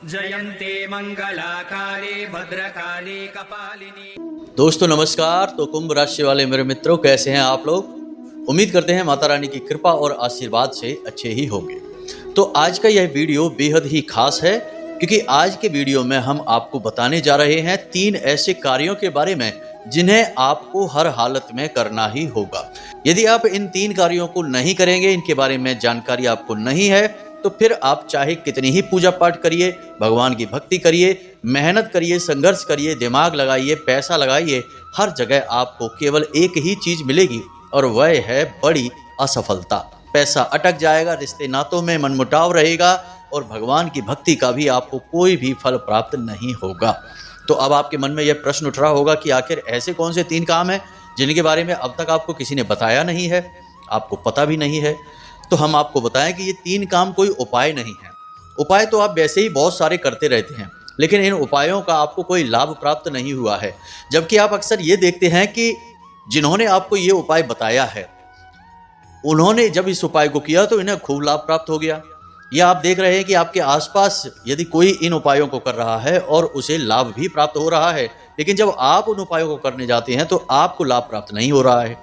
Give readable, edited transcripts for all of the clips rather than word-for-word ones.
जयन्ते मंगलाकाले भद्रकाले कपालिनी। दोस्तों नमस्कार। तो कुंभ राशि वाले मेरे मित्रों, कैसे हैं आप लोग? उम्मीद करते हैं माता रानी की कृपा और आशीर्वाद से अच्छे ही होंगे। तो आज का यह वीडियो बेहद ही खास है, क्योंकि आज के वीडियो में हम आपको बताने जा रहे हैं 3 ऐसे कार्यों के बारे में जिन्हें आपको हर हालत में करना ही होगा। यदि आप इन 3 कार्यों को नहीं करेंगे, इनके बारे में जानकारी आपको नहीं है, तो फिर आप चाहे कितनी ही पूजा पाठ करिए, भगवान की भक्ति करिए, मेहनत करिए, संघर्ष करिए, दिमाग लगाइए, पैसा लगाइए, हर जगह आपको केवल एक ही चीज मिलेगी और वह है बड़ी असफलता। पैसा अटक जाएगा, रिश्ते नातों में मनमुटाव रहेगा और भगवान की भक्ति का भी आपको कोई भी फल प्राप्त नहीं होगा। तो अब आपके मन में यह प्रश्न उठ रहा होगा कि आखिर ऐसे कौन से 3 काम हैं जिनके बारे में अब तक आपको किसी ने बताया नहीं है, आपको पता भी नहीं है। तो हम आपको बताएं कि ये 3 काम कोई उपाय नहीं है। उपाय तो आप वैसे ही बहुत सारे करते रहते हैं, लेकिन इन उपायों का आपको कोई लाभ प्राप्त नहीं हुआ है। जबकि आप अक्सर ये देखते हैं कि जिन्होंने आपको ये उपाय बताया है, उन्होंने जब इस उपाय को किया तो इन्हें खूब लाभ प्राप्त हो गया। या आप देख रहे हैं कि आपके आसपास यदि कोई इन उपायों को कर रहा है और उसे लाभ भी प्राप्त हो रहा है, लेकिन जब आप उन उपायों को करने जाते हैं तो आपको लाभ प्राप्त नहीं हो रहा है।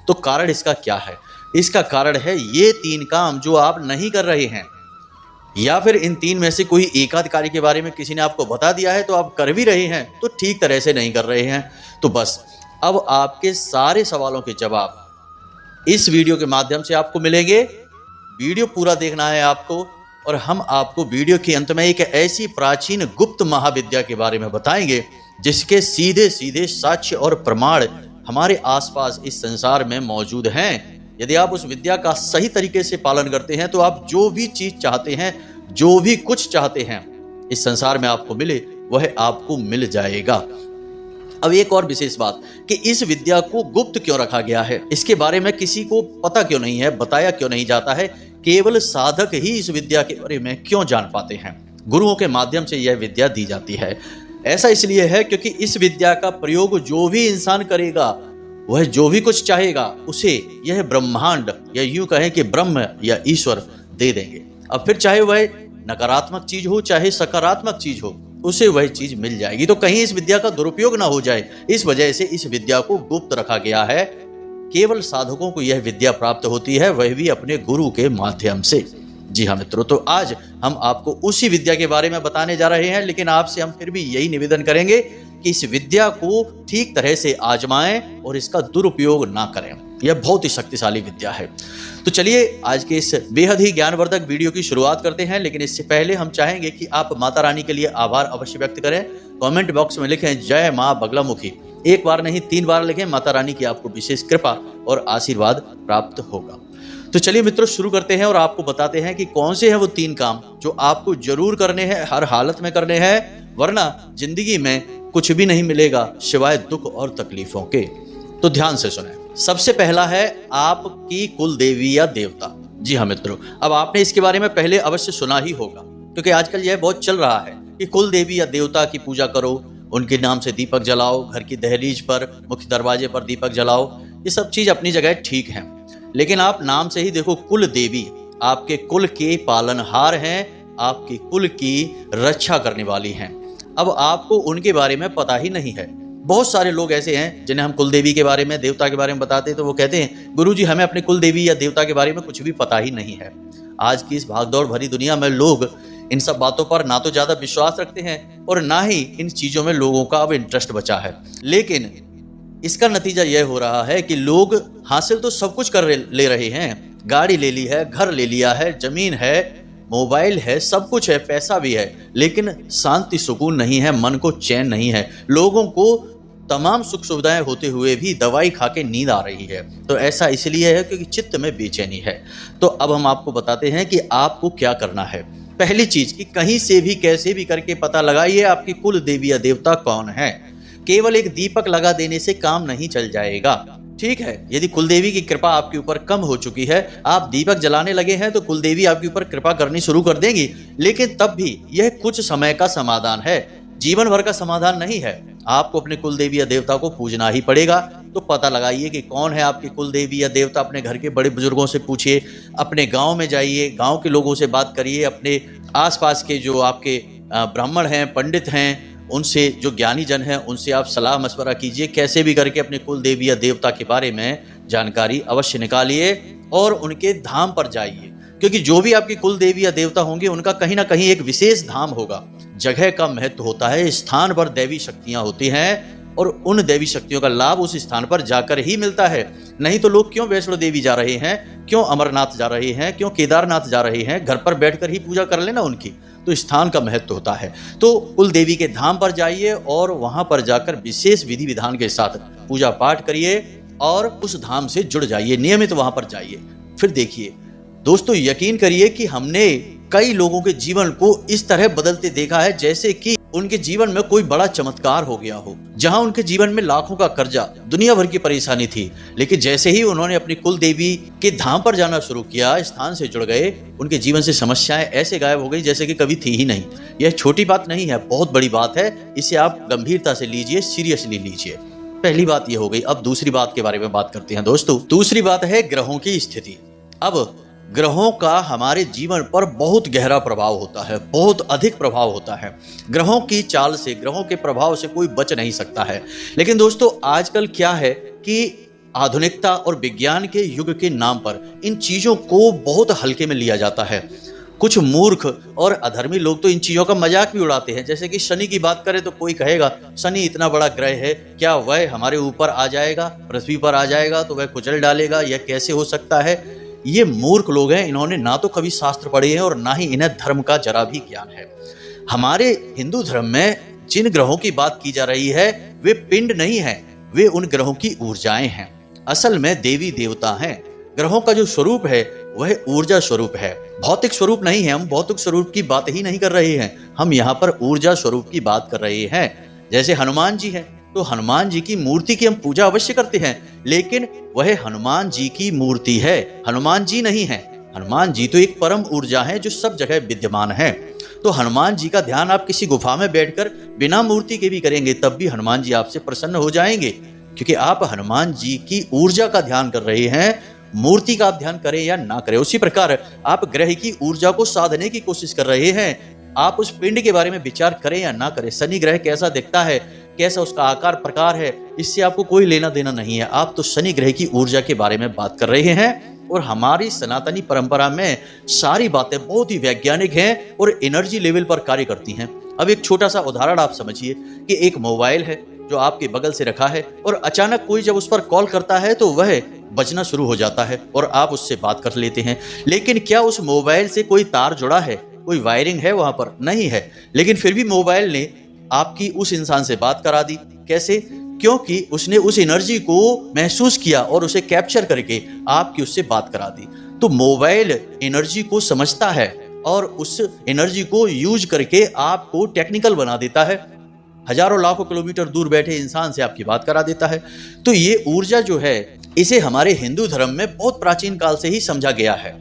तो कारण इसका क्या है? इसका कारण है ये 3 काम जो आप नहीं कर रहे हैं, या फिर इन 3 में से कोई एकाध कार्य के बारे में किसी ने आपको बता दिया है तो आप कर भी रहे हैं तो ठीक तरह से नहीं कर रहे हैं। तो बस अब आपके सारे सवालों के जवाब इस वीडियो के माध्यम से आपको मिलेंगे। वीडियो पूरा देखना है आपको, और हम आपको वीडियो के अंत में एक ऐसी प्राचीन गुप्त महाविद्या के बारे में बताएंगे जिसके सीधे सीधे साक्ष्य और प्रमाण हमारे आसपास इस संसार में मौजूद हैं। यदि आप उस विद्या का सही तरीके से पालन करते हैं तो आप जो भी चीज चाहते हैं, जो भी कुछ चाहते हैं इस संसार में आपको मिले, वह आपको मिल जाएगा। अब एक और विशेष बात कि इस विद्या को गुप्त क्यों रखा गया है, इसके बारे में किसी को पता क्यों नहीं है, बताया क्यों नहीं जाता है। केवल साधक ही इस विद्या के बारे में क्यों जान पाते हैं। गुरुओं के माध्यम से यह विद्या दी जाती है। ऐसा इसलिए है क्योंकि इस विद्या का प्रयोग जो भी इंसान करेगा, वह जो भी कुछ चाहेगा उसे यह ब्रह्मांड, या यूं कहें कि ब्रह्म या ईश्वर दे देंगे। अब फिर चाहे वह नकारात्मक चीज हो चाहे सकारात्मक चीज हो, उसे वह चीज मिल जाएगी। तो कहीं इस विद्या का दुरुपयोग ना हो जाए, इस वजह से इस विद्या को गुप्त रखा गया है। केवल साधकों को यह विद्या प्राप्त होती है, वह भी अपने गुरु के माध्यम से। जी हाँ मित्रों, तो आज हम आपको उसी विद्या के बारे में बताने जा रहे हैं, लेकिन आपसे हम फिर भी यही निवेदन करेंगे कि इस विद्या को ठीक तरह से आजमाएं और इसका दुरुपयोग ना करें। यह बहुत ही शक्तिशाली विद्या है। तो चलिए आज के इस बेहद ही ज्ञानवर्धक वीडियो की शुरुआत करते हैं, लेकिन इससे पहले हम चाहेंगे कि आप माता रानी के लिए आभार अवश्य व्यक्त करें। कमेंट बॉक्स में लिखें जय मां बगलामुखी। एक बार नहीं 3 बार लिखें, माता रानी की आपको विशेष कृपा और आशीर्वाद प्राप्त होगा। तो चलिए मित्रों शुरू करते हैं और आपको बताते हैं कि कौन से हैं वो 3 काम जो आपको जरूर करने हैं, हर हालत में करने हैं, वरना जिंदगी में कुछ भी नहीं मिलेगा सिवाय दुख और तकलीफों के। तो ध्यान से सुनें। सबसे पहला है आपकी कुल देवी या देवता। जी हाँ मित्रों, अब आपने इसके बारे में पहले अवश्य सुना ही होगा, क्योंकि आजकल यह बहुत चल रहा है कि कुल देवी या देवता की पूजा करो, उनके नाम से दीपक जलाओ, घर की दहलीज पर, मुख्य दरवाजे पर दीपक जलाओ। ये सब चीज अपनी जगह ठीक है, लेकिन आप नाम से ही देखो, कुल देवी आपके कुल के पालनहार हैं, आपके कुल की रक्षा करने वाली हैं। अब आपको उनके बारे में पता ही नहीं है। बहुत सारे लोग ऐसे हैं जिन्हें हम कुल देवी के बारे में, देवता के बारे में बताते हैं तो वो कहते हैं गुरुजी हमें अपने कुल देवी या देवता के बारे में कुछ भी पता ही नहीं है। आज की इस भागदौड़ भरी दुनिया में लोग इन सब बातों पर ना तो ज्यादा विश्वास रखते हैं और ना ही इन चीजों में लोगों का अब इंटरेस्ट बचा है। लेकिन इसका नतीजा यह हो रहा है कि लोग हासिल तो सब कुछ कर ले रहे हैं, गाड़ी ले ली है, घर ले लिया है, जमीन है, मोबाइल है, सब कुछ है, पैसा भी है, लेकिन शांति सुकून नहीं है, मन को चैन नहीं है। लोगों को तमाम सुख सुविधाएं होते हुए भी दवाई खा के नींद आ रही है। तो ऐसा इसलिए है क्योंकि चित्त में बेचैनी है। तो अब हम आपको बताते हैं कि आपको क्या करना है। पहली चीज कि कहीं से भी कैसे भी करके पता लगाइए आपकी कुल देवी या देवता कौन है। केवल एक दीपक लगा देने से काम नहीं चल जाएगा। ठीक है, यदि कुलदेवी की कृपा आपके ऊपर कम हो चुकी है, आप दीपक जलाने लगे हैं, तो कुलदेवी आपके ऊपर कृपा करनी शुरू कर देंगी, लेकिन तब भी यह कुछ समय का समाधान है, जीवन भर का समाधान नहीं है। आपको अपने कुलदेवी या देवता को पूजना ही पड़ेगा। तो पता लगाइए कि कौन है आपकी कुलदेवी या देवता। अपने घर के बड़े बुजुर्गों से पूछिए, अपने गांव में जाइए, गांव के लोगों से बात करिए, अपने आसपास के जो आपके ब्राह्मण हैं, पंडित हैं, उनसे, जो ज्ञानी जन हैं, उनसे आप सलाह मशवरा कीजिए। कैसे भी करके अपने कुल देवी या देवता के बारे में जानकारी अवश्य निकालिए और उनके धाम पर जाइए, क्योंकि जो भी आपकी कुल देवी या देवता होंगे उनका कहीं ना कहीं एक विशेष धाम होगा। जगह का महत्व होता है, स्थान पर दैवी शक्तियां होती हैं और उन दैवी शक्तियों का लाभ उस स्थान पर जाकर ही मिलता है। नहीं तो लोग क्यों वैष्णो देवी जा रहे हैं, क्यों अमरनाथ जा रहे हैं, क्यों केदारनाथ जा रहे हैं? घर पर बैठकर ही पूजा कर लेना उनकी। तो स्थान का महत्व होता है। तो कुल देवी के धाम पर जाइए और वहां पर जाकर विशेष विधि विधान के साथ पूजा पाठ करिए और उस धाम से जुड़ जाइए, नियमित वहां पर जाइए। फिर देखिए दोस्तों, यकीन करिए कि हमने कई लोगों के जीवन को इस तरह बदलते देखा है जैसे कि उनके जीवन में कोई बड़ा चमत्कार हो गया हो। जहां उनके जीवन में लाखों का कर्जा, दुनिया भर की परेशानी थी, लेकिन जैसे ही उन्होंने अपनी कुल देवी के धाम पर जाना शुरू किया, स्थान से जुड़ गए, उनके जीवन से समस्याएं ऐसे गायब हो गई जैसे कि कभी थी ही नहीं। यह छोटी बात नहीं है, बहुत बड़ी बात है। इसे आप गंभीरता से लीजिए, सीरियसली लीजिए। पहली बात यह हो गई। अब दूसरी बात के बारे में बात करते हैं दोस्तों। दूसरी बात है ग्रहों की स्थिति। अब ग्रहों का हमारे जीवन पर बहुत गहरा प्रभाव होता है, बहुत अधिक प्रभाव होता है। ग्रहों की चाल से, ग्रहों के प्रभाव से कोई बच नहीं सकता है। लेकिन दोस्तों आजकल क्या है कि आधुनिकता और विज्ञान के युग के नाम पर इन चीजों को बहुत हल्के में लिया जाता है। कुछ मूर्ख और अधर्मी लोग तो इन चीजों का मजाक भी उड़ाते हैं। जैसे कि शनि की बात करें तो कोई कहेगा शनि इतना बड़ा ग्रह है, क्या वह हमारे ऊपर आ जाएगा, पृथ्वी पर आ जाएगा तो वह कुचल डालेगा, यह कैसे हो सकता है? ये मूर्ख लोग हैं। इन्होंने ना तो कभी शास्त्र पढ़े हैं और ना ही इन्हें धर्म का जरा भी ज्ञान है। हमारे हिंदू धर्म में जिन ग्रहों की बात की जा रही है वे पिंड नहीं है, वे उन ग्रहों की ऊर्जाएं हैं। असल में देवी देवता हैं। ग्रहों का जो स्वरूप है वह ऊर्जा स्वरूप है, भौतिक स्वरूप नहीं है। हम भौतिक स्वरूप की बात ही नहीं कर रहे हैं, हम यहाँ पर ऊर्जा स्वरूप की बात कर रहे हैं। जैसे हनुमान जी हैं, तो हनुमान जी की मूर्ति की हम पूजा अवश्य करते हैं, लेकिन वह हनुमान जी की मूर्ति है, हनुमान जी नहीं है। हनुमान जी तो एक परम ऊर्जा है जो सब जगह विद्यमान है। तो हनुमान जी का ध्यान आप किसी गुफा में बैठकर बिना मूर्ति के भी करेंगे तब भी हनुमान जी आपसे प्रसन्न हो जाएंगे, क्योंकि आप हनुमान जी की ऊर्जा का ध्यान कर रहे हैं। मूर्ति का आप ध्यान करें या ना करें, उसी प्रकार आप ग्रह की ऊर्जा को साधने की कोशिश कर रहे हैं। आप उस पिंड के बारे में विचार करें या ना करें, शनि ग्रह कैसा दिखता है, कैसा उसका आकार प्रकार है, इससे आपको कोई लेना देना नहीं है। आप तो शनि ग्रह की ऊर्जा के बारे में बात कर रहे हैं। और हमारी सनातनी परंपरा में सारी बातें बहुत ही वैज्ञानिक हैं और एनर्जी लेवल पर कार्य करती हैं। अब एक छोटा सा उदाहरण आप समझिए कि एक मोबाइल है जो आपके बगल से रखा है और अचानक कोई जब उस पर कॉल करता है तो वह बजना शुरू हो जाता है और आप उससे बात कर लेते हैं। लेकिन क्या उस मोबाइल से कोई तार जुड़ा है, कोई वायरिंग है वहां पर? नहीं है। लेकिन फिर भी मोबाइल ने आपकी उस इंसान से बात करा दी। कैसे? क्योंकि उसने उस एनर्जी को महसूस किया और उसे कैप्चर करके आपकी उससे बात करा दी। तो मोबाइल एनर्जी को समझता है और उस एनर्जी को यूज करके आपको टेक्निकल बना देता है, हजारों लाखों किलोमीटर दूर बैठे इंसान से आपकी बात करा देता है। तो ये ऊर्जा जो है, इसे हमारे हिंदू धर्म में बहुत प्राचीन काल से ही समझा गया है।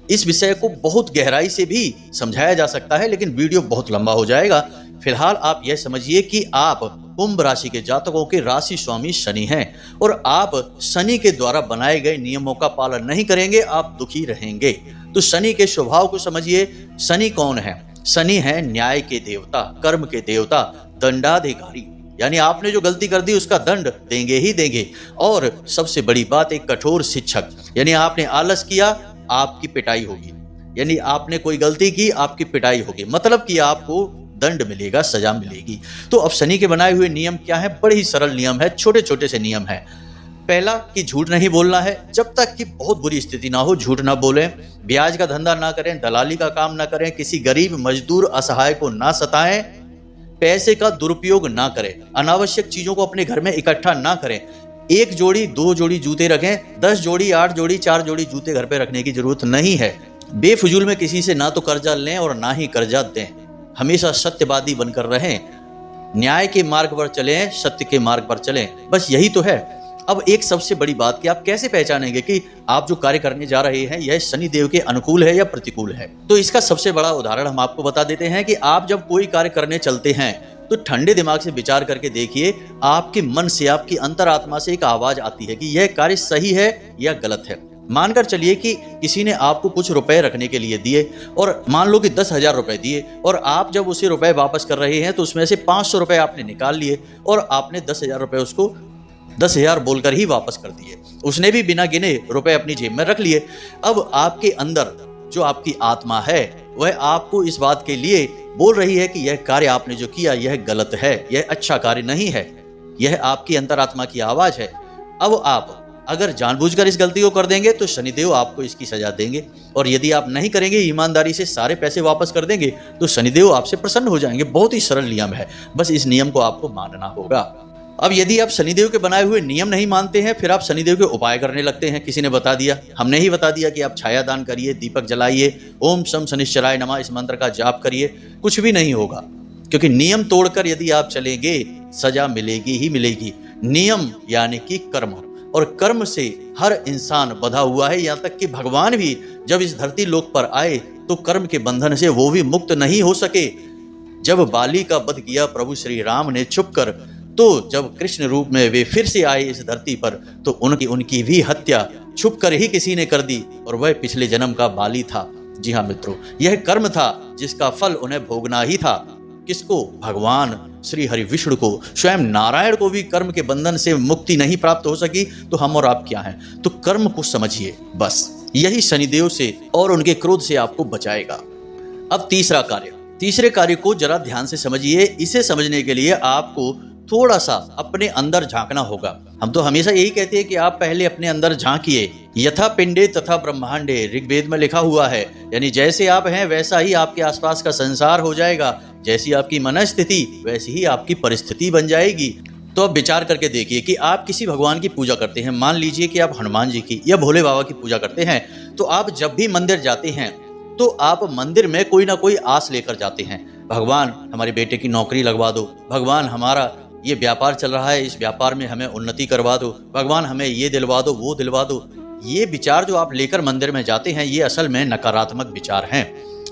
इस विषय को बहुत गहराई से भी समझाया जा सकता है, लेकिन वीडियो बहुत लंबा हो जाएगा। फिलहाल आप यह समझिए कि आप कुंभ राशि के जातकों के राशि स्वामी शनि हैं और आप शनि के द्वारा बनाए गए नियमों का पालन नहीं करेंगे, आप दुखी रहेंगे। तो शनि के स्वभाव को समझिए। शनि कौन है? शनि है न्याय के देवता, कर्म के देवता, दंडाधिकारी। यानी आपने जो गलती कर दी उसका दंड देंगे ही देंगे। और सबसे बड़ी बात, एक कठोर शिक्षक। यानी आपने आलस किया, आपकी पिटाई होगी। यानी आपने कोई गलती की, आपकी पिटाई होगी, मतलब कि आपको दंड मिलेगा, सजा मिलेगी। तो अब शनि के बनाए हुए नियम क्या है? बड़े ही सरल नियम है, छोटे छोटे से नियम है। पहला कि झूठ नहीं बोलना है। जब तक कि बहुत बुरी स्थिति ना हो झूठ ना बोलें, ब्याज का धंधा ना करें, दलाली का काम ना करें, किसी गरीब मजदूर असहाय को ना सताएं, पैसे का दुरुपयोग ना करें, अनावश्यक चीजों को अपने घर में इकट्ठा ना करें। 1 जोड़ी 2 जोड़ी जूते रखें, 10 जोड़ी 8 जोड़ी 4 जोड़ी जूते घर पे रखने की जरूरत नहीं है। बेफजूल में किसी से ना तो कर्जा लें और ना ही कर्जा दें। हमेशा सत्यवादी बनकर रहें, न्याय के मार्ग पर चलें, सत्य के मार्ग पर चलें, बस यही तो है। अब एक सबसे बड़ी बात कि आप कैसे पहचानेंगे कि आप जो कार्य करने जा रहे हैं यह शनि देव के अनुकूल है या प्रतिकूल है? तो इसका सबसे बड़ा उदाहरण हम आपको बता देते हैं कि आप जब कोई कार्य करने चलते हैं तो ठंडे दिमाग से विचार करके देखिए, आपके मन से, आपकी अंतरात्मा से एक आवाज आती है कि यह कार्य सही है या गलत है। मानकर चलिए कि किसी ने आपको कुछ रुपए रखने के लिए दिए और मान लो कि 10,000 रुपए दिए, और आप जब उसे रुपए वापस कर रहे हैं तो उसमें से 500 रुपए आपने निकाल लिए और आपने 10,000 रुपए उसको 10,000 बोलकर ही वापस कर दिए। उसने भी बिना गिने रुपए अपनी जेब में रख लिए। अब आपके अंदर जो आपकी आत्मा है वह आपको इस बात के लिए बोल रही है कि यह कार्य आपने जो किया यह गलत है, यह अच्छा कार्य नहीं है। यह आपकी अंतरात्मा की आवाज है। अब आप अगर जानबूझकर इस गलती को कर देंगे तो शनिदेव आपको इसकी सजा देंगे, और यदि आप नहीं करेंगे, ईमानदारी से सारे पैसे वापस कर देंगे, तो शनिदेव आपसे प्रसन्न हो जाएंगे। बहुत ही सरल नियम है, बस इस नियम को आपको मानना होगा। अब यदि आप शनिदेव के बनाए हुए नियम नहीं मानते हैं, फिर आप शनिदेव के उपाय करने लगते हैं। किसी ने बता दिया, हमने ही बता दिया कि आप छाया दान करिए, दीपक जलाइए, ओम शम शनिश्चराय नमः इस मंत्र का जाप करिए, कुछ भी नहीं होगा। क्योंकि नियम तोड़कर यदि आप चलेंगे सजा मिलेगी ही मिलेगी। नियम यानी कि कर्म, और कर्म से हर इंसान बंधा हुआ है। यहाँ तक कि भगवान भी जब इस धरती लोक पर आए तो कर्म के बंधन से वो भी मुक्त नहीं हो सके। जब बाली का वध किया प्रभु श्री राम ने छुपकर, तो जब कृष्ण रूप में वे फिर से आए इस धरती पर तो उनकी भी हत्या छुपकर ही किसी ने कर दी, और वह पिछले जन्म का बाली था। जी हाँ मित्रों, यह कर्म था जिसका फल उन्हें भोगना ही था। किसको? भगवान श्री हरि विष्णु को, स्वयं नारायण को भी कर्म के बंधन से मुक्ति नहीं प्राप्त हो सकी, तो हम और आप क्या हैं? तो कर्म को समझिए, बस यही शनिदेव से और उनके क्रोध से आपको बचाएगा। अब तीसरे कार्य को जरा ध्यान से समझिए। इसे समझने के लिए आपको थोड़ा सा अपने अंदर झांकना होगा। हम तो हमेशा यही कहते हैं कि आप पहले अपने अंदर झांकिए। यथा पिंडे तथा ब्रह्मांडे ऋग्वेद में लिखा हुआ है, यानी जैसे आप हैं वैसा ही आपके आसपास का संसार हो जाएगा। जैसी आपकी मनस्थिति वैसी ही आपकी परिस्थिति बन जाएगी। तो अब विचार करके देखिए कि आप किसी भगवान की पूजा करते हैं। मान लीजिए कि आप हनुमान जी की या भोले बाबा की पूजा करते हैं, तो आप जब भी मंदिर जाते हैं तो आप मंदिर में कोई ना कोई आस लेकर जाते हैं। भगवान हमारे बेटे की नौकरी लगवा दो, भगवान हमारा ये व्यापार चल रहा है, इस व्यापार में हमें उन्नति करवा दो, भगवान हमें ये दिलवा दो, वो दिलवा दो। ये विचार जो आप लेकर मंदिर में जाते हैं, ये असल में नकारात्मक विचार हैं।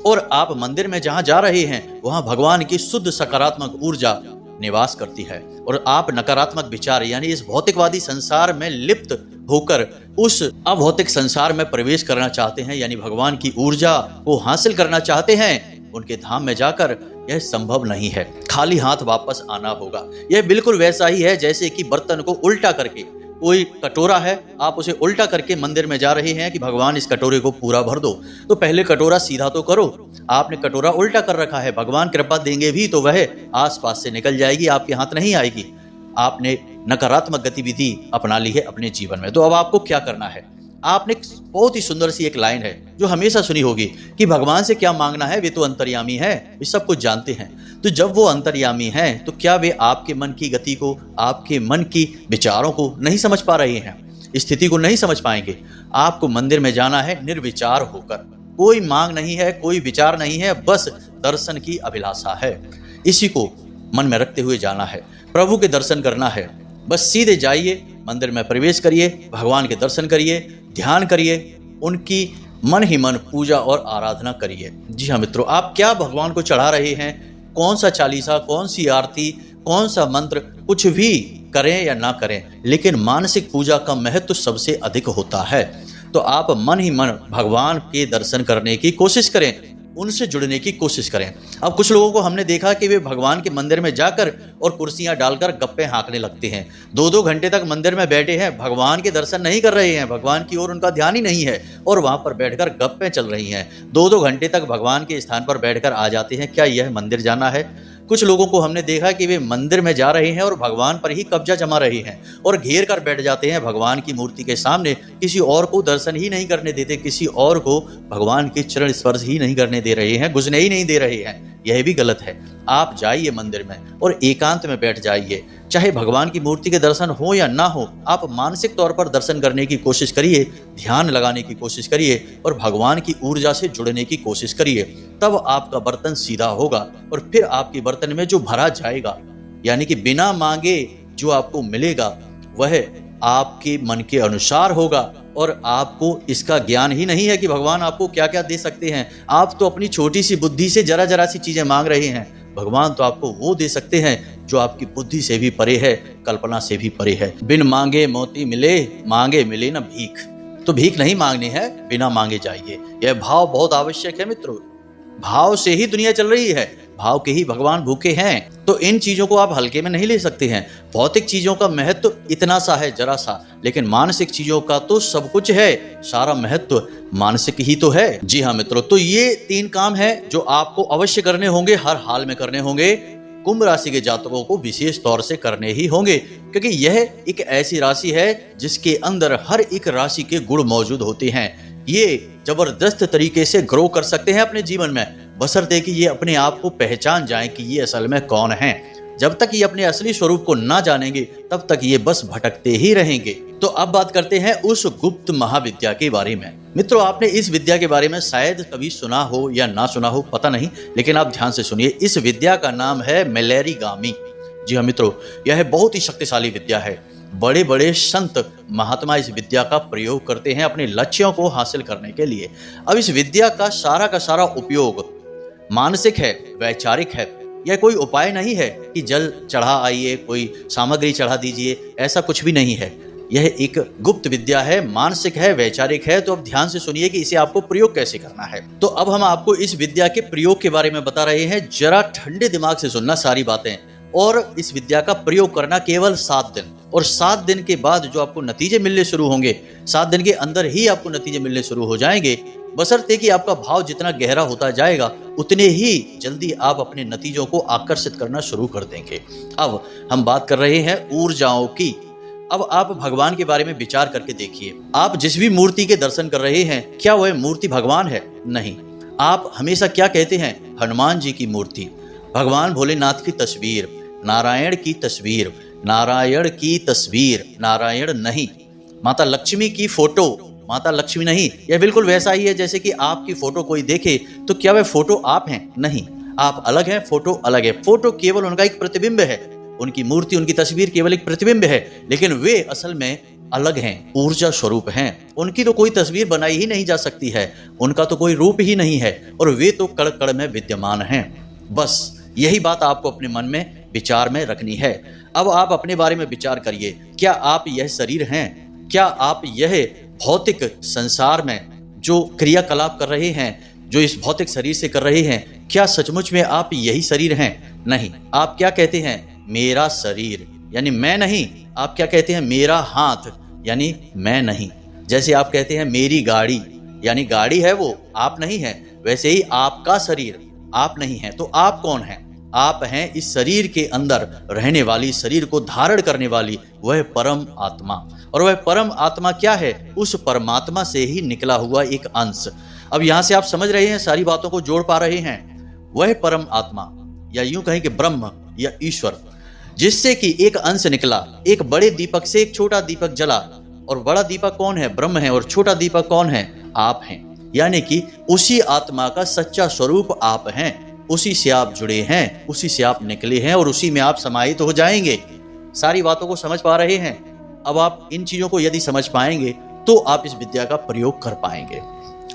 और आप मंदिर में जहां जा रहे हैं वहां भगवान की शुद्ध सकारात्मक ऊर्जा निवास करती है, और आप नकारात्मक विचार यानी इस भौतिकवादी संसार में लिप्त होकर उस अभौतिक संसार में प्रवेश करना चाहते हैं, यानी भगवान की ऊर्जा को हासिल करना चाहते हैं। उनके धाम में जाकर यह संभव नहीं है, खाली हाथ वापस आना होगा। यह बिल्कुल वैसा ही है जैसे कि बर्तन को उल्टा करके, कोई कटोरा है, आप उसे उल्टा करके मंदिर में जा रहे हैं कि भगवान इस कटोरे को पूरा भर दो, तो पहले कटोरा सीधा तो करो। आपने कटोरा उल्टा कर रखा है, भगवान कृपा देंगे भी तो वह आसपास से निकल जाएगी, आपके हाथ नहीं आएगी। आपने नकारात्मक गतिविधि अपना ली है अपने जीवन में। तो अब आपको क्या करना है? आपने बहुत ही सुंदर सी एक लाइन है जो हमेशा सुनी होगी कि भगवान से क्या मांगना है, वे तो अंतर्यामी है, वे सब कुछ जानते हैं। तो जब वो अंतर्यामी हैं तो क्या वे आपके मन की गति को, आपके मन की विचारों को नहीं समझ पा रहे हैं? स्थिति को नहीं समझ पाएंगे। आपको मंदिर में जाना है निर्विचार होकर, कोई मांग नहीं है, कोई विचार नहीं है, बस दर्शन की अभिलाषा है। इसी को मन में रखते हुए जाना है, प्रभु के दर्शन करना है। बस सीधे जाइए, मंदिर में प्रवेश करिए, भगवान के दर्शन करिए, ध्यान करिए, उनकी मन ही मन पूजा और आराधना करिए। जी हाँ मित्रों, आप क्या भगवान को चढ़ा रहे हैं, कौन सा चालीसा, कौन सी आरती, कौन सा मंत्र, कुछ भी करें या ना करें, लेकिन मानसिक पूजा का महत्व सबसे अधिक होता है। तो आप मन ही मन भगवान के दर्शन करने की कोशिश करें, उनसे जुड़ने की कोशिश करें। अब कुछ लोगों को हमने देखा कि वे भगवान के मंदिर में जाकर और कुर्सियां डालकर गप्पे हाँकने लगते हैं। 2-2 घंटे तक मंदिर में बैठे हैं, भगवान के दर्शन नहीं कर रहे हैं, भगवान की ओर उनका ध्यान ही नहीं है, और वहां पर बैठकर गप्पे चल रही हैं। 2-2 घंटे तक भगवान के स्थान पर बैठकर आ जाते हैं। क्या यह मंदिर जाना है? कुछ लोगों को हमने देखा कि वे मंदिर में जा रहे हैं और भगवान पर ही कब्जा जमा रहे हैं, और घेर कर बैठ जाते हैं भगवान की मूर्ति के सामने, किसी और को दर्शन ही नहीं करने देते, किसी और को भगवान के चरण स्पर्श ही नहीं करने दे रहे हैं, घुसने ही नहीं दे रहे हैं। यह भी गलत है। आप जाइए मंदिर में और एकांत में बैठ जाइए, चाहे भगवान की मूर्ति के दर्शन हो या ना हो, आप मानसिक तौर पर दर्शन करने की कोशिश करिए, ध्यान लगाने की कोशिश करिए और भगवान की ऊर्जा से जुड़ने की कोशिश करिए। तब आपका बर्तन सीधा होगा और फिर आपके बर्तन में जो भरा जाएगा, यानी कि बिना मांगे जो आपको मिलेगा वह आपके मन के अनुसार होगा, और आपको इसका ज्ञान ही नहीं है कि भगवान आपको क्या क्या दे सकते हैं। आप तो अपनी छोटी सी बुद्धि से जरा जरा सी चीजें मांग रहे हैं। भगवान तो आपको वो दे सकते हैं जो आपकी बुद्धि से भी परे है, कल्पना से भी परे है। बिन मांगे मोती मिले, मांगे मिले न भीख। तो भीख नहीं मांगनी है, बिना मांगे जाइए। यह भाव बहुत आवश्यक है मित्रों। भाव से ही दुनिया चल रही है, भाव के ही भगवान भूखे हैं। तो इन चीजों को आप हल्के में नहीं ले सकते हैं। भौतिक चीजों का महत्व इतना सा है, जरा सा, लेकिन मानसिक चीजों का तो सब कुछ है। सारा महत्व मानसिक ही तो है। जी हाँ मित्रों, तो ये 3 काम है जो आपको अवश्य करने होंगे, हर हाल में करने होंगे। कुंभ राशि के जातकों को विशेष तौर से करने ही होंगे, क्योंकि यह एक ऐसी राशि है जिसके अंदर हर एक राशि के गुण मौजूद होते हैं। ये जबरदस्त तरीके से ग्रो कर सकते हैं अपने जीवन में, बशर्ते कि ये अपने आप को पहचान जाएं कि ये असल में कौन हैं। जब तक ये अपने असली स्वरूप को ना जानेंगे तब तक ये बस भटकते ही रहेंगे। तो अब बात करते हैं उस गुप्त महाविद्या के बारे में। मित्रों, आपने इस विद्या के बारे में शायद कभी सुना हो या ना सुना हो, पता नहीं, लेकिन आप ध्यान से सुनिए। इस विद्या का नाम है मैलेरीगामी। जी हाँ मित्रों, यह बहुत ही शक्तिशाली विद्या है। बड़े बड़े संत महात्मा इस विद्या का प्रयोग करते हैं अपने लक्ष्यों को हासिल करने के लिए। अब इस विद्या का सारा उपयोग मानसिक है, वैचारिक है। यह कोई उपाय नहीं है कि जल चढ़ा आइए, कोई सामग्री चढ़ा दीजिए, ऐसा कुछ भी नहीं है। यह एक गुप्त विद्या है, मानसिक है, वैचारिक है। तो अब ध्यान से सुनिए कि इसे आपको प्रयोग कैसे करना है। तो अब हम आपको इस विद्या के प्रयोग के बारे में बता रहे हैं। जरा ठंडे दिमाग से सुनना सारी बातें। और इस विद्या का प्रयोग करना केवल 7 दिन, और 7 दिन के बाद जो आपको नतीजे मिलने शुरू होंगे, 7 दिन के अंदर ही आपको नतीजे मिलने शुरू हो जाएंगे। बशर्ते कि आपका भाव जितना गहरा होता जाएगा उतने ही जल्दी आप अपने नतीजों को आकर्षित करना शुरू कर देंगे। अब हम बात कर रहे हैं ऊर्जाओं की। अब आप भगवान के बारे में विचार करके देखिए। आप जिस भी मूर्ति के दर्शन कर रहे हैं, क्या वह मूर्ति भगवान है? नहीं। आप हमेशा क्या कहते हैं? हनुमान जी की मूर्ति, भगवान भोलेनाथ की तस्वीर, नारायण की तस्वीर, नारायण की तस्वीर, नारायण नहीं। माता लक्ष्मी की फोटो, माता लक्ष्मी नहीं। यह बिल्कुल वैसा ही है जैसे कि आपकी फोटो कोई देखे तो क्या वह फोटो आप हैं? नहीं, आप अलग हैं, फोटो अलग है। फोटो केवल उनका एक प्रतिबिंब है, उनकी मूर्ति, उनकी तस्वीर केवल एक प्रतिबिंब है, लेकिन वे असल में अलग हैं, ऊर्जा स्वरूप हैं। उनकी तो कोई तस्वीर बनाई ही नहीं जा सकती है, उनका तो कोई रूप ही नहीं है, और वे तो कण कण में विद्यमान हैं। बस यही बात आपको अपने मन में विचार में रखनी है। अब आप अपने बारे में विचार करिए। क्या आप यह शरीर हैं? क्या आप यह भौतिक संसार में जो क्रियाकलाप कर रहे हैं, जो इस भौतिक शरीर से कर रहे हैं, क्या सचमुच में आप यही शरीर हैं? नहीं। आप क्या कहते हैं? मेरा शरीर, यानी मैं नहीं। आप क्या कहते हैं? मेरा हाथ, यानी मैं नहीं। जैसे आप कहते हैं मेरी गाड़ी, यानी गाड़ी है वो, आप नहीं है। वैसे ही आपका शरीर आप नहीं है। तो आप कौन हैं? आप हैं इस शरीर के अंदर रहने वाली, शरीर को धारण करने वाली वह परम आत्मा। और वह परम आत्मा क्या है? उस परमात्मा से ही निकला हुआ एक अंश। अब यहां से आप समझ रहे हैं, सारी बातों को जोड़ पा रहे हैं। वह परम आत्मा, या यूं कहें कि ब्रह्म या ईश्वर, जिससे कि एक अंश निकला, एक बड़े दीपक से एक छोटा दीपक जला। और बड़ा दीपक कौन है? ब्रह्म है। और छोटा दीपक कौन है? आप हैं। यानी कि उसी आत्मा का सच्चा स्वरूप आप हैं। उसी से आप जुड़े हैं, उसी से आप निकले हैं, और उसी में आप समाहित हो जाएंगे। सारी बातों को समझ पा रहे हैं? अब आप इन चीजों को यदि समझ पाएंगे तो आप इस विद्या का प्रयोग कर पाएंगे।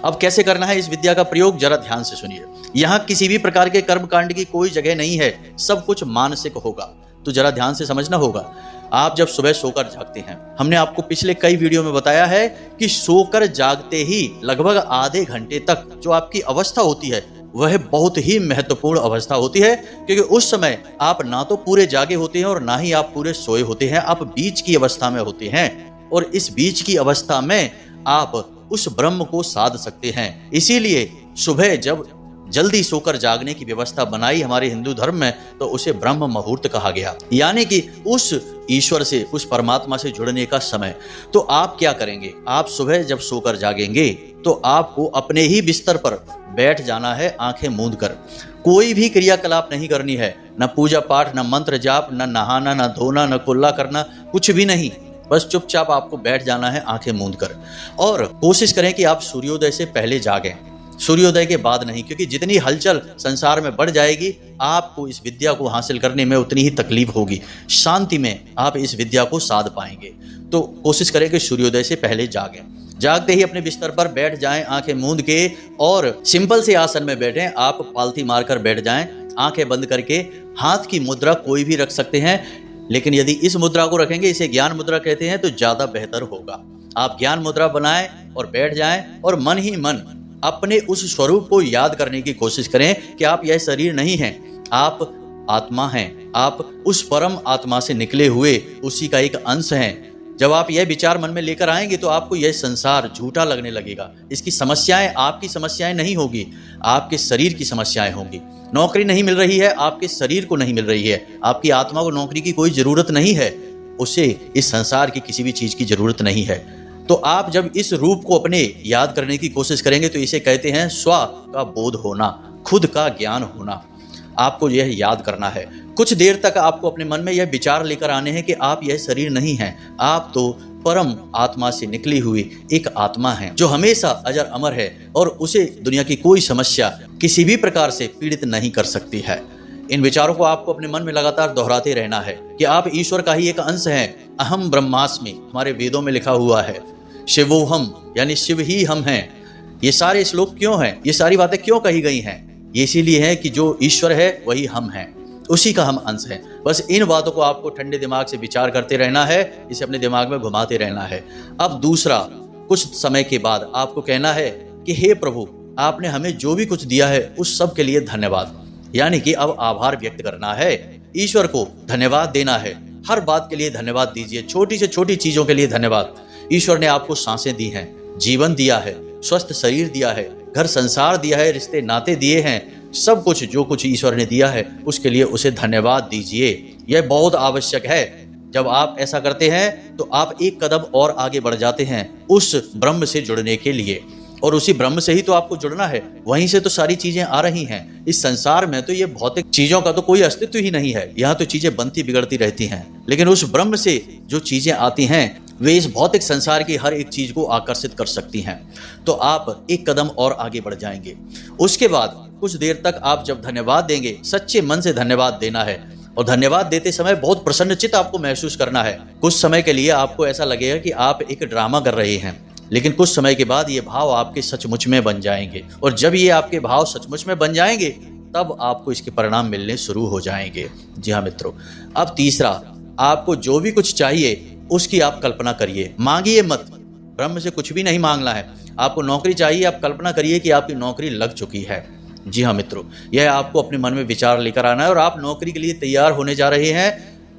अब कैसे करना है इस विद्या का प्रयोग, जरा ध्यान से सुनिए। यहाँ किसी भी प्रकार के कर्मकांड की कोई जगह नहीं है, सब कुछ मानसिक होगा। तो जरा ध्यान से समझना होगा। आप जब सुबह सोकर जागते हैं, हमने आपको पिछले कई वीडियो में बताया है कि सोकर जागते ही लगभग आधे घंटे तक जो आपकी अवस्था होती है वह बहुत ही महत्वपूर्ण अवस्था होती है, क्योंकि उस समय आप ना तो पूरे जागे होते हैं और ना ही आप पूरे सोए होते हैं। आप बीच की अवस्था में होते हैं, और इस बीच की अवस्था में आप उस ब्रह्म को साध सकते हैं। इसीलिए सुबह जब जल्दी सोकर जागने की व्यवस्था बनाई हमारे हिंदू धर्म में, तो उसे ब्रह्म मुहूर्त कहा गया, यानी कि उस ईश्वर से, उस परमात्मा से जुड़ने का समय। तो आप क्या करेंगे? आप सुबह जब सोकर जागेंगे तो आपको अपने ही बिस्तर पर बैठ जाना है, आंखें मूंद कर। कोई भी क्रियाकलाप नहीं करनी है, न पूजा पाठ, न मंत्र जाप, न नहाना, न धोना, न कुल्ला करना, कुछ भी नहीं। बस चुपचाप आपको बैठ जाना है आंखें मूंद कर। और कोशिश करें कि आप सूर्योदय से पहले जागें, सूर्योदय के बाद नहीं, क्योंकि जितनी हलचल संसार में बढ़ जाएगी आपको इस विद्या को हासिल करने में उतनी ही तकलीफ होगी। शांति में आप इस विद्या को साध पाएंगे। तो कोशिश करें कि सूर्योदय से पहले जागें। जागते ही अपने बिस्तर पर बैठ जाएं आंखें मूंद के, और सिंपल से आसन में बैठें। आप पालथी मारकर बैठ जाएं, आंखें बंद करके। हाथ की मुद्रा कोई भी रख सकते हैं, लेकिन यदि इस मुद्रा को रखेंगे, इसे ज्ञान मुद्रा कहते हैं, तो ज्यादा बेहतर होगा। आप ज्ञान मुद्रा बनाएं, और बैठ जाएं और मन ही मन अपने उस स्वरूप को याद करने की कोशिश करें कि आप यह शरीर नहीं हैं, आप आत्मा हैं, आप उस परम आत्मा से निकले हुए उसी का एक अंश हैं। जब आप यह विचार मन में लेकर आएंगे तो आपको यह संसार झूठा लगने लगेगा। इसकी समस्याएं आपकी समस्याएं नहीं होगी, आपके शरीर की समस्याएं होंगी। नौकरी नहीं मिल रही है, आपके शरीर को नहीं मिल रही है। आपकी आत्मा को नौकरी की कोई जरूरत नहीं है, उसे इस संसार की किसी भी चीज की जरूरत नहीं है। तो आप जब इस रूप को अपने याद करने की कोशिश करेंगे तो इसे कहते हैं स्व का बोध होना, खुद का ज्ञान होना। आपको यह याद करना है। कुछ देर तक आपको अपने मन में यह विचार लेकर आने हैं कि आप यह शरीर नहीं हैं, आप तो परम आत्मा से निकली हुई एक आत्मा है जो हमेशा अजर अमर है और उसे दुनिया की कोई समस्या किसी भी प्रकार से पीड़ित नहीं कर सकती है। इन विचारों को आपको अपने मन में लगातार दोहराते रहना है कि आप ईश्वर का ही एक अंश हैं। अहम ब्रह्मास्मि हमारे वेदों में लिखा हुआ है, शिवोहम यानी शिव ही हम हैं। ये सारे श्लोक क्यों हैं, ये सारी बातें क्यों कही गई हैं? ये इसीलिए है कि जो ईश्वर है वही हम हैं, उसी का हम अंश हैं। बस इन बातों को आपको ठंडे दिमाग से विचार करते रहना है, इसे अपने दिमाग में घुमाते रहना है। अब दूसरा, कुछ समय के बाद आपको कहना है कि हे प्रभु, आपने हमें जो भी कुछ दिया है उस सब के लिए धन्यवाद। यानी कि अब आभार व्यक्त करना है, ईश्वर को धन्यवाद देना है। हर बात के लिए धन्यवाद दीजिए, छोटी से छोटी चीजों के लिए धन्यवाद। ईश्वर ने आपको सांसें दी हैं, जीवन दिया है, स्वस्थ शरीर दिया है, घर संसार दिया है, रिश्ते नाते दिए हैं। सब कुछ जो कुछ ईश्वर ने दिया है उसके लिए उसे धन्यवाद दीजिए। यह बहुत आवश्यक है। जब आप ऐसा करते हैं तो आप एक कदम और आगे बढ़ जाते हैं उस ब्रह्म से जुड़ने के लिए, और उसी ब्रह्म से ही तो आपको जुड़ना है। वहीं से तो सारी चीजें आ रही हैं। इस संसार में तो ये भौतिक चीजों का तो कोई अस्तित्व ही नहीं है। यहाँ तो चीजें बनती बिगड़ती रहती हैं, लेकिन उस ब्रह्म से जो चीजें आती हैं वे इस भौतिक संसार की हर एक चीज को आकर्षित कर सकती हैं। तो आप एक कदम और आगे बढ़ जाएंगे। उसके बाद कुछ देर तक आप जब धन्यवाद देंगे, सच्चे मन से धन्यवाद देना है, और धन्यवाद देते समय बहुत प्रसन्नचित्त आपको महसूस करना है। कुछ समय के लिए आपको ऐसा लगेगा कि आप एक ड्रामा कर रहे हैं, लेकिन कुछ समय के बाद ये भाव आपके सचमुच में बन जाएंगे, और जब ये आपके भाव सचमुच में बन जाएंगे तब आपको इसके परिणाम मिलने शुरू हो जाएंगे। जी हाँ मित्रों, अब तीसरा, आपको जो भी कुछ चाहिए उसकी आप कल्पना करिए, मांगिए मत। ब्रह्म से कुछ भी नहीं मांगना है। आपको नौकरी चाहिए, आप कल्पना करिए कि आपकी नौकरी लग चुकी है। जी हाँ मित्रों, यह आपको अपने मन में विचार लेकर आना है, और आप नौकरी के लिए तैयार होने जा रहे हैं।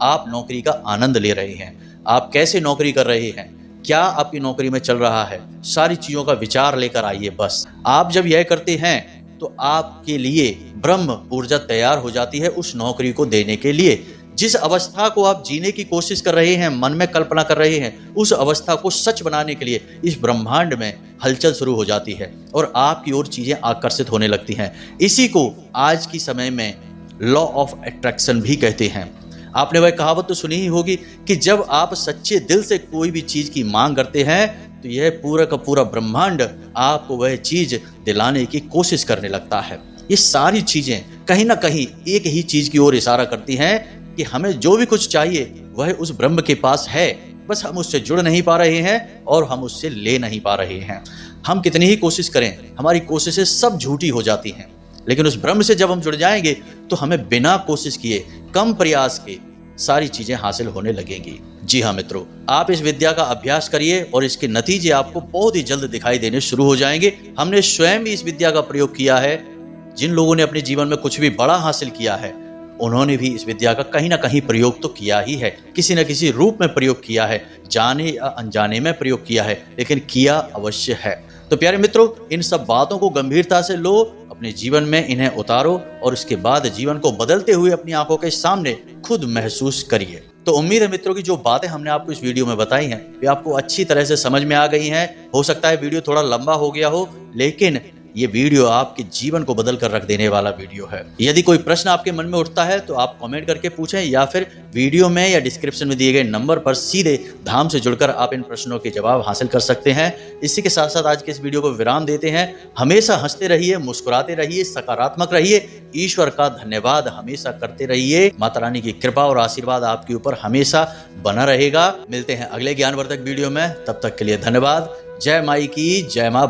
आप नौकरी का आनंद ले रहे हैं। आप कैसे नौकरी कर रहे हैं, क्या आपकी नौकरी में चल रहा है, सारी चीजों का विचार लेकर आइए। बस आप जब यह करते हैं तो आपके लिए ब्रह्म ऊर्जा तैयार हो जाती है उस नौकरी को देने के लिए। जिस अवस्था को आप जीने की कोशिश कर रहे हैं, मन में कल्पना कर रहे हैं, उस अवस्था को सच बनाने के लिए इस ब्रह्मांड में हलचल शुरू हो जाती है और आपकी ओर चीजें आकर्षित होने लगती हैं। इसी को आज की समय में लॉ ऑफ अट्रैक्शन भी कहते हैं। आपने वह कहावत तो सुनी ही होगी कि जब आप सच्चे दिल से कोई भी चीज की मांग करते हैं तो यह पूरा का पूरा ब्रह्मांड आपको वह चीज दिलाने की कोशिश करने लगता है। ये सारी चीजें कहीं ना कहीं एक ही चीज की ओर इशारा करती हैं कि हमें जो भी कुछ चाहिए वह उस ब्रह्म के पास है, बस हम उससे जुड़ नहीं पा रहे हैं और हम उससे ले नहीं पा रहे हैं। हम कितनी ही कोशिश करें, हमारी कोशिशें सब झूठी हो जाती हैं, लेकिन उस ब्रह्म से जब हम जुड़ जाएंगे तो हमें बिना कोशिश किए, कम प्रयास के सारी चीजें हासिल होने लगेंगी। जी हाँ मित्रों, आप इस विद्या का अभ्यास करिए और इसके नतीजे आपको बहुत ही जल्द दिखाई देने शुरू हो जाएंगे। हमने स्वयं भी इस विद्या का प्रयोग किया है। जिन लोगों ने अपने जीवन में कुछ भी बड़ा हासिल किया है उन्होंने भी इस विद्या का कहीं ना कहीं प्रयोग तो किया ही है, किसी न किसी रूप में प्रयोग किया है, जाने या अनजाने में प्रयोग किया है, लेकिन किया अवश्य है। तो प्यारे मित्रों, इन सब बातों को गंभीरता से लो, अपने जीवन में इन्हें उतारो और उसके बाद जीवन को बदलते हुए अपनी आंखों के सामने खुद महसूस करिए। तो उम्मीद है मित्रों की जो बातें हमने आपको इस वीडियो में बताई हैं वे आपको अच्छी तरह से समझ में आ गई हैं। हो सकता है वीडियो थोड़ा लंबा हो गया हो, लेकिन ये वीडियो आपके जीवन को बदल कर रख देने वाला वीडियो है। यदि कोई प्रश्न आपके मन में उठता है तो आप कमेंट करके पूछें, या फिर वीडियो में या डिस्क्रिप्शन में दिए गए नंबर पर सीधे धाम से जुड़कर आप इन प्रश्नों के जवाब हासिल कर सकते हैं। इसी के साथ साथ आज के इस वीडियो को विराम देते हैं। हमेशा हंसते रहिए, मुस्कुराते रहिए, सकारात्मक रहिए, ईश्वर का धन्यवाद हमेशा करते रहिए। माता रानी की कृपा और आशीर्वाद आपके ऊपर हमेशा बना रहेगा। मिलते हैं अगले ज्ञानवर्धक वीडियो में, तब तक के लिए धन्यवाद। जय माई की, जय माँ।